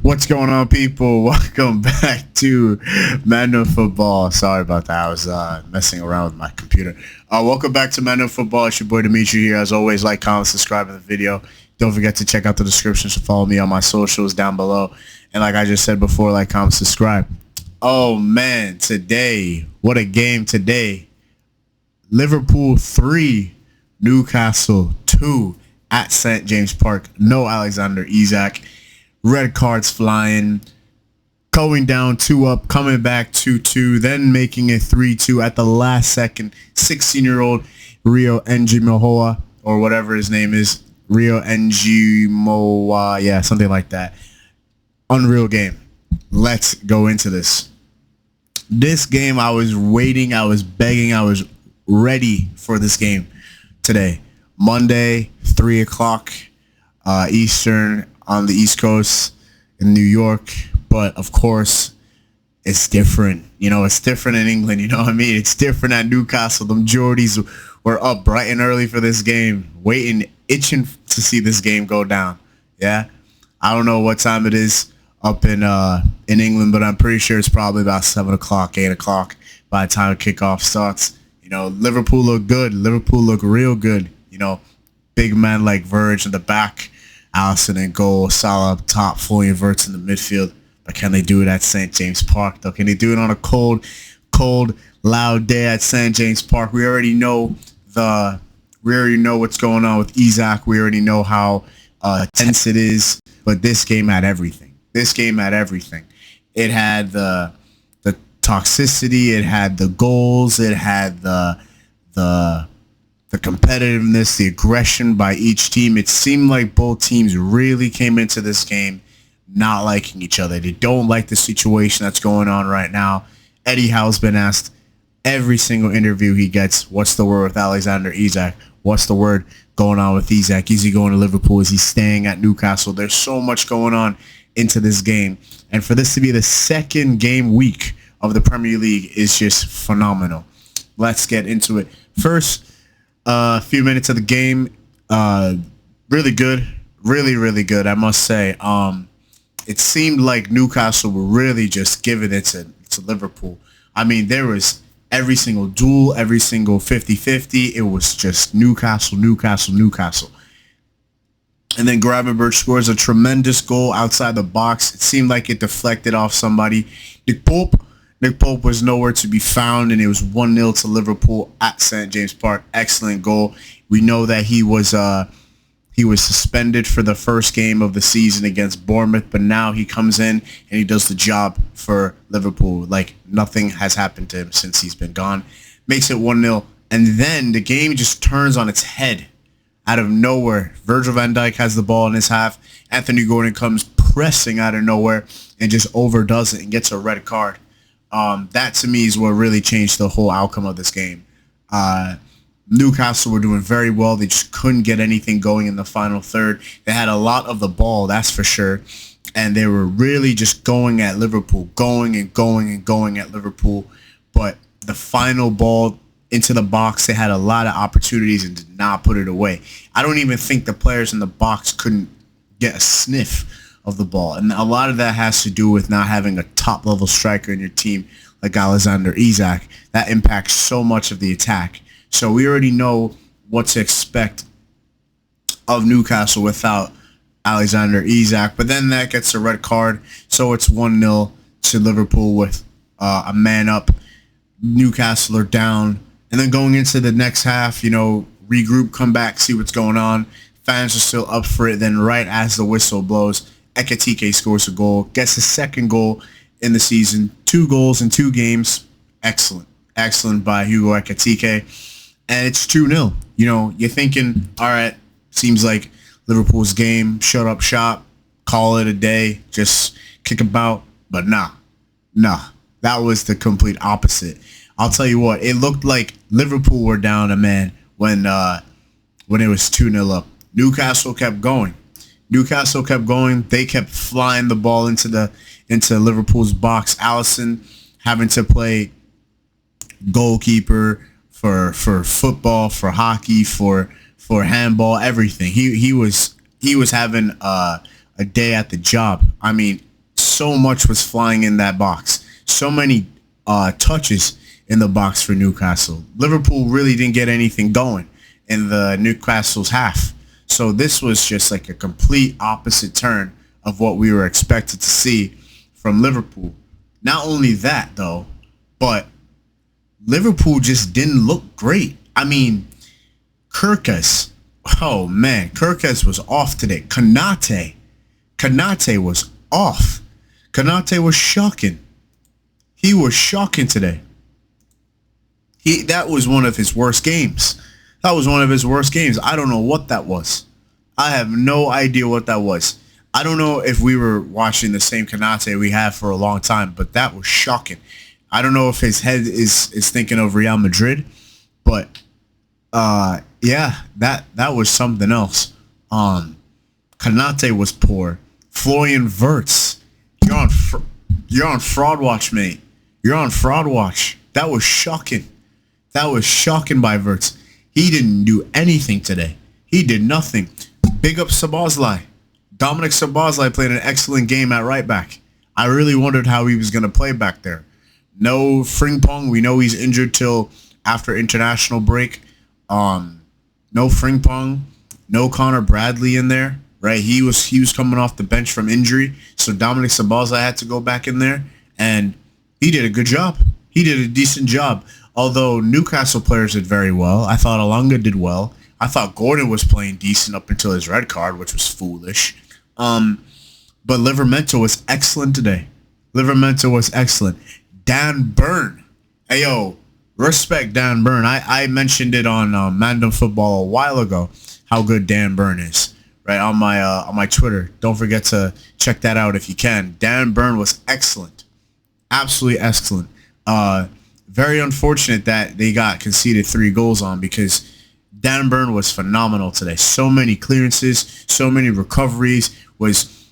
What's going on, people? Welcome back to Men of Football. Sorry about that. I was messing around with my computer. Welcome back to Men of Football. It's your boy Demeachnyc here. As always, like, comment, subscribe to the video. Don't forget to check out the description to follow me on my socials down below. And like I just said before, like, comment, subscribe. Oh, man. Today, what a game today. Liverpool 3, Newcastle 2 at St. James Park. No Alexander Isak. Red cards flying, going down 2-up, coming back 2-2, then making it 3-2 at the last second. 16-year-old Rio Ngimoa, or whatever his name is, Rio Ngimoa, yeah, something like that. Unreal game. Let's go into this. This game, I was waiting, I was begging, I was ready for this game today. Monday, 3 o'clock Eastern, on the East Coast in New York, but of course it's different. You know, it's different in England. You know what I mean? It's different at Newcastle. Them Geordies were up bright and early for this game, waiting, itching to see this game go down. Yeah, I don't know what time it is up in England, but I'm pretty sure it's probably about 7 o'clock, 8 o'clock by the time kickoff starts. You know, Liverpool look good. Liverpool look real good. You know, big men like Verge in the back. Alisson in goal, Salah up top, fully inverts in the midfield. But can they do it at St. James Park, though? Can they do it on a cold, loud day at St. James Park? We already know what's going on with Isak. We already know how tense it is. But this game had everything. This game had everything. It had the toxicity. It had the goals. It had the competitiveness, the aggression by each team. It seemed like both teams really came into this game not liking each other. They don't like the situation that's going on right now. Eddie Howe's been asked every single interview he gets, what's the word with Alexander Isak? What's the word going on with Isak? Is he going to Liverpool? Is he staying at Newcastle? There's so much going on into this game. And for this to be the second game week of the Premier League is just phenomenal. Let's get into it. First, a few minutes of the game, really good, really good, I must say. It seemed like Newcastle were really just giving it to Liverpool. I mean, there was every single duel, every single 50-50. It was just Newcastle. And then Gravenberch scores a tremendous goal outside the box. It seemed like it deflected off somebody. Nick Pope was nowhere to be found, and it was 1-0 to Liverpool at St. James Park. Excellent goal. We know that he was suspended for the first game of the season against Bournemouth, but now he comes in and he does the job for Liverpool. Like nothing has happened to him since he's been gone. Makes it 1-0, and then the game just turns on its head out of nowhere. Virgil van Dijk has the ball in his half. Anthony Gordon comes pressing out of nowhere and just overdoes it and gets a red card. That to me is what really changed the whole outcome of this game. Newcastle were doing very well. They just couldn't get anything going in the final third. They had a lot of the ball, that's for sure. And they were really just going at Liverpool, going at Liverpool. But the final ball into the box, they had a lot of opportunities and did not put it away. I don't even think the players in the box couldn't get a sniff of the ball, and a lot of that has to do with not having a top-level striker in your team like Alexander Isak. That impacts so much of the attack. So we already know what to expect of Newcastle without Alexander Isak, but then that gets a red card, so it's 1-0 to Liverpool with a man up. Newcastle are down, and then going into the next half, you know, regroup, come back, see what's going on. Fans are still up for it. Then right as the whistle blows, Ekitike scores a goal, gets his second goal in the season. 2 goals in 2 games. Excellent by Hugo Ekitike. And it's 2-0. You know, you're thinking, all right, seems like Liverpool's game, shut up shop, call it a day, just kick about. But nah. That was the complete opposite. I'll tell you what, it looked like Liverpool were down a man when it was 2-0 up. Newcastle kept going. They kept flying the ball into Liverpool's box. Alisson having to play goalkeeper for football, for hockey, for handball, everything. He was having a day at the job. I mean, So much was flying in that box. So many touches in the box for Newcastle. Liverpool really didn't get anything going in the Newcastle's half. So this was just like a complete opposite turn of what we were expected to see from Liverpool. Not only that, though, but Liverpool just didn't look great. I mean, Kirkus. Oh, man. Kirkus was off today. Konate was off. Konate was shocking. He was shocking today. That was one of his worst games. That was one of his worst games. I don't know what that was. I have no idea what that was. I don't know if we were watching the same Konate we had for a long time, but that was shocking. I don't know if his head is thinking of Real Madrid, but yeah, that was something else. Konate was poor. Florian Wirtz, you're on fraud watch, mate. You're on fraud watch. That was shocking. That was shocking by Wirtz. He didn't do anything today. He did nothing. Big up Szoboszlai. Dominik Szoboszlai played an excellent game at right back. I really wondered how he was going to play back there. No Frimpong. We know he's injured till after international break. No Frimpong. No Connor Bradley in there. Right? He was coming off the bench from injury. So Dominik Szoboszlai had to go back in there. And he did a good job. He did a decent job. Although Newcastle players did very well. I thought Alanga did well. I thought Gordon was playing decent up until his red card, which was foolish. But Livermento was excellent today. Livermento was excellent. Dan Burn. Hey, yo, respect Dan Burn. I mentioned it on Mandem Football a while ago, how good Dan Burn is, right, on my Twitter. Don't forget to check that out if you can. Dan Burn was excellent. Absolutely excellent. Very unfortunate that they got conceded 3 goals on, because Dan Burn was phenomenal today. So many clearances, so many recoveries, was,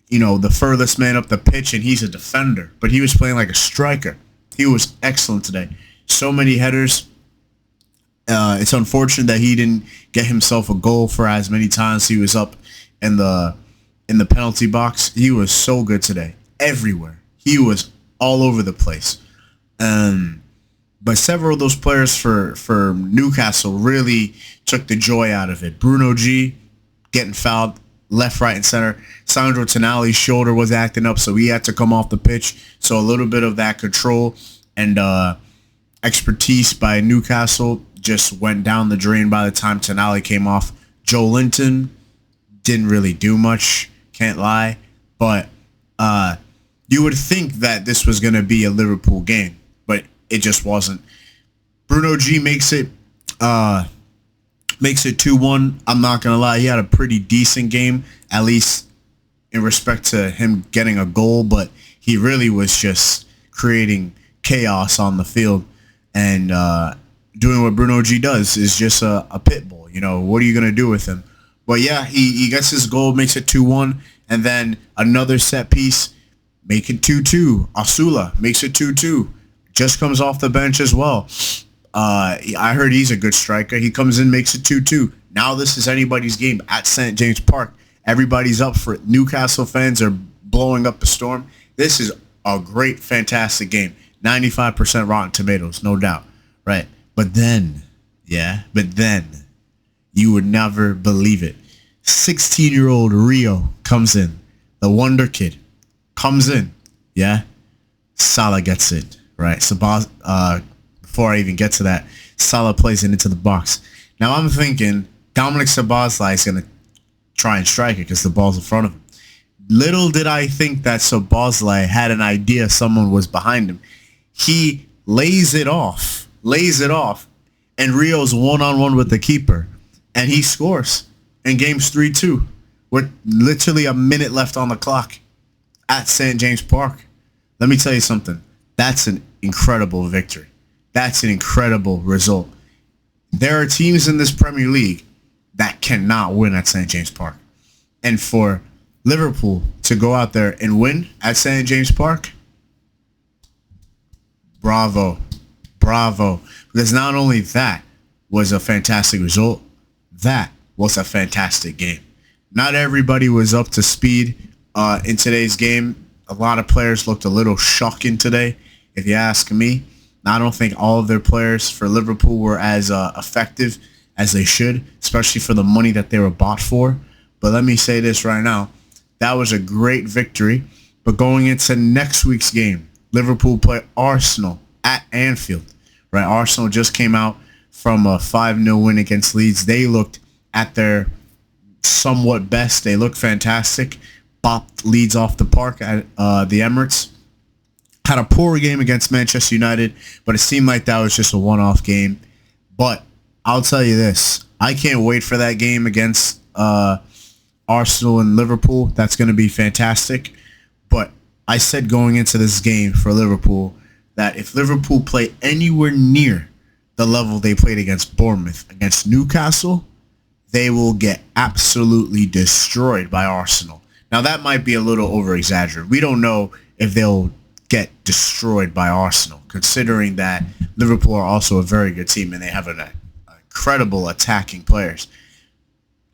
the furthest man up the pitch, and he's a defender, but he was playing like a striker. He was excellent today. So many headers. It's unfortunate that he didn't get himself a goal for as many times he was up in the penalty box. He was so good today. Everywhere. He was all over the place. But several of those players for Newcastle really took the joy out of it. Bruno G getting fouled left, right, and center. Sandro Tonali's shoulder was acting up, so he had to come off the pitch. So a little bit of that control and expertise by Newcastle just went down the drain by the time Tonali came off. Joe Linton didn't really do much, can't lie. But you would think that this was going to be a Liverpool game, but it just wasn't. Bruno G makes it 2-1. I'm not going to lie. He had a pretty decent game, at least in respect to him getting a goal, but he really was just creating chaos on the field. And doing what Bruno G does is just a pit bull. What are you going to do with him? But yeah, he gets his goal, makes it 2-1, and then another set piece, make it 2-2. Asula makes it 2-2. Just comes off the bench as well. I heard he's a good striker. He comes in, makes it 2-2. Now this is anybody's game at St. James Park. Everybody's up for it. Newcastle fans are blowing up the storm. This is a great, fantastic game. 95% Rotten Tomatoes, no doubt. Right. But then, you would never believe it. 16-year-old Rio comes in. The wonder kid comes in. Yeah. Salah gets it. Right. Before I even get to that, Salah plays it into the box. Now I'm thinking Dominik Szoboszlai is going to try and strike it because the ball's in front of him. Little did I think that Szoboszlai had an idea someone was behind him. He lays it off, and Rio's one-on-one with the keeper, and he scores. And game's 3-2 with literally a minute left on the clock at St. James Park. Let me tell you something. That's an incredible victory. That's an incredible result. There are teams in this Premier League that cannot win at St. James Park. And for Liverpool to go out there and win at St. James Park, bravo. Because not only that was a fantastic result, that was a fantastic game. Not everybody was up to speed in today's game. A lot of players looked a little shocking today, if you ask me. Now, I don't think all of their players for Liverpool were as effective as they should, especially for the money that they were bought for. But let me say this right now. That was a great victory. But going into next week's game, Liverpool play Arsenal at Anfield. Right? Arsenal just came out from a 5-0 win against Leeds. They looked at their somewhat best. They looked fantastic. Bopped Leeds off the park at the Emirates. Had a poor game against Manchester United, but it seemed like that was just a one-off game. But I'll tell you this. I can't wait for that game against Arsenal and Liverpool. That's going to be fantastic. But I said going into this game for Liverpool that if Liverpool play anywhere near the level they played against Bournemouth, against Newcastle, they will get absolutely destroyed by Arsenal. Now, that might be a little over-exaggerated. We don't know if they'll get destroyed by Arsenal, considering that Liverpool are also a very good team and they have an incredible attacking players.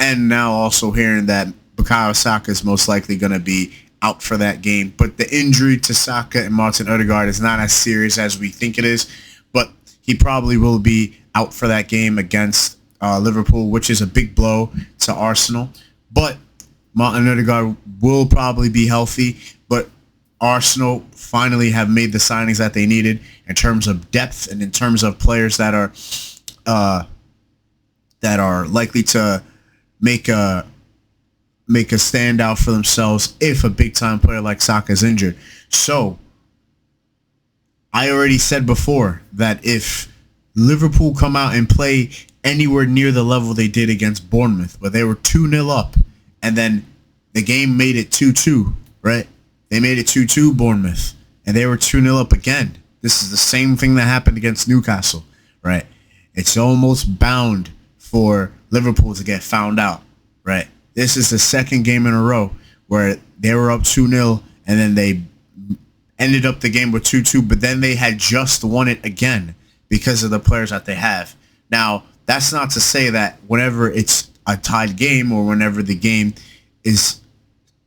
And now also hearing that Bukayo Saka is most likely going to be out for that game. But the injury to Saka and Martin Odegaard is not as serious as we think it is. But he probably will be out for that game against Liverpool, which is a big blow to Arsenal. But Martin Odegaard will probably be healthy. But Arsenal finally have made the signings that they needed in terms of depth and in terms of players that are likely to make a standout for themselves if a big time player like Saka is injured. So I already said before that if Liverpool come out and play anywhere near the level they did against Bournemouth, where they were 2-0 up, and then the game made it 2-2, right? They made it 2-2, Bournemouth, and they were 2-0 up again. This is the same thing that happened against Newcastle, right? It's almost bound for Liverpool to get found out, right? This is the second game in a row where they were up 2-0, and then they ended up the game with 2-2, but then they had just won it again because of the players that they have. Now, that's not to say that whenever it's a tied game or whenever the game is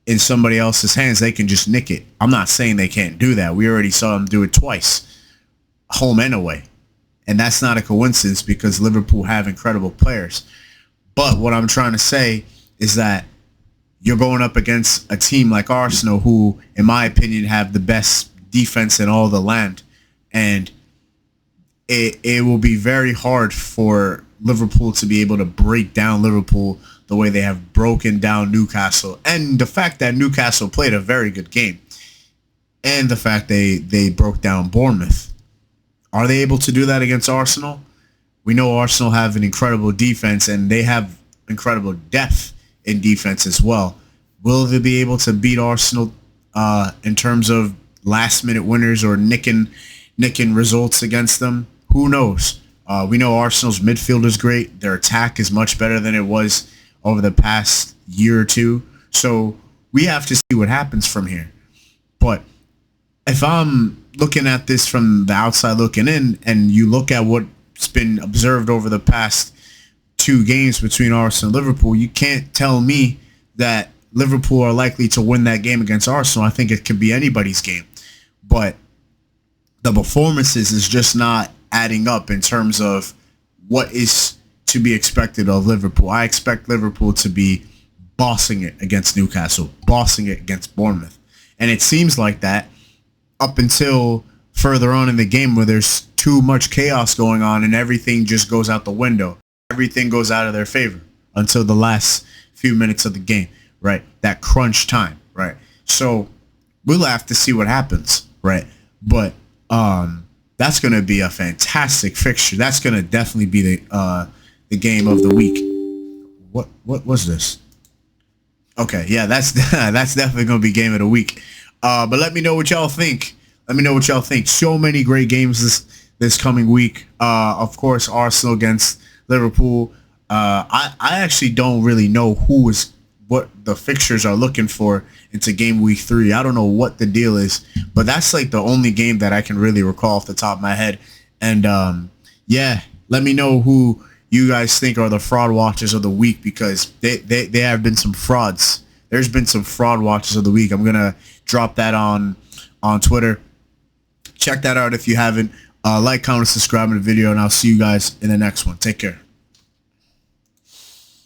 in somebody else's hands, they can just nick it. I'm not saying they can't do that. We already saw them do it twice, home and away. And that's not a coincidence because Liverpool have incredible players. But what I'm trying to say is that you're going up against a team like Arsenal who, in my opinion, have the best defense in all the land. And it will be very hard for Liverpool to be able to break down Liverpool the way they have broken down Newcastle. And the fact that Newcastle played a very good game. And the fact they broke down Bournemouth. Are they able to do that against Arsenal? We know Arsenal have an incredible defense and they have incredible depth in defense as well. Will they be able to beat Arsenal in terms of last-minute winners or nicking results against them? Who knows? We know Arsenal's midfield is great. Their attack is much better than it was over the past year or two. So we have to see what happens from here. But if I'm looking at this from the outside looking in, and you look at what's been observed over the past two games between Arsenal and Liverpool, you can't tell me that Liverpool are likely to win that game against Arsenal. I think it could be anybody's game. But the performances is just not adding up in terms of what is to be expected of Liverpool. I expect Liverpool to be bossing it against Newcastle, bossing it against Bournemouth. And it seems like that up until further on in the game where there's too much chaos going on and everything just goes out the window. Everything goes out of their favor until the last few minutes of the game, right? That crunch time, right? So we'll have to see what happens, right? But that's going to be a fantastic fixture. That's going to definitely be the game of the week. What was this? Okay, yeah, that's definitely going to be game of the week. But let me know what y'all think. So many great games this coming week. Of course, Arsenal against Liverpool. I actually don't really know what the fixtures are looking for into game week 3. I don't know what the deal is, but that's like the only game that I can really recall off the top of my head. And yeah, let me know who you guys think are the fraud watchers of the week, because they have been some frauds there's been some fraud watches of the week. I'm gonna drop that on Twitter. Check that out if you haven't. Like, comment, subscribe in the video, and I'll see you guys in the next one. Take care.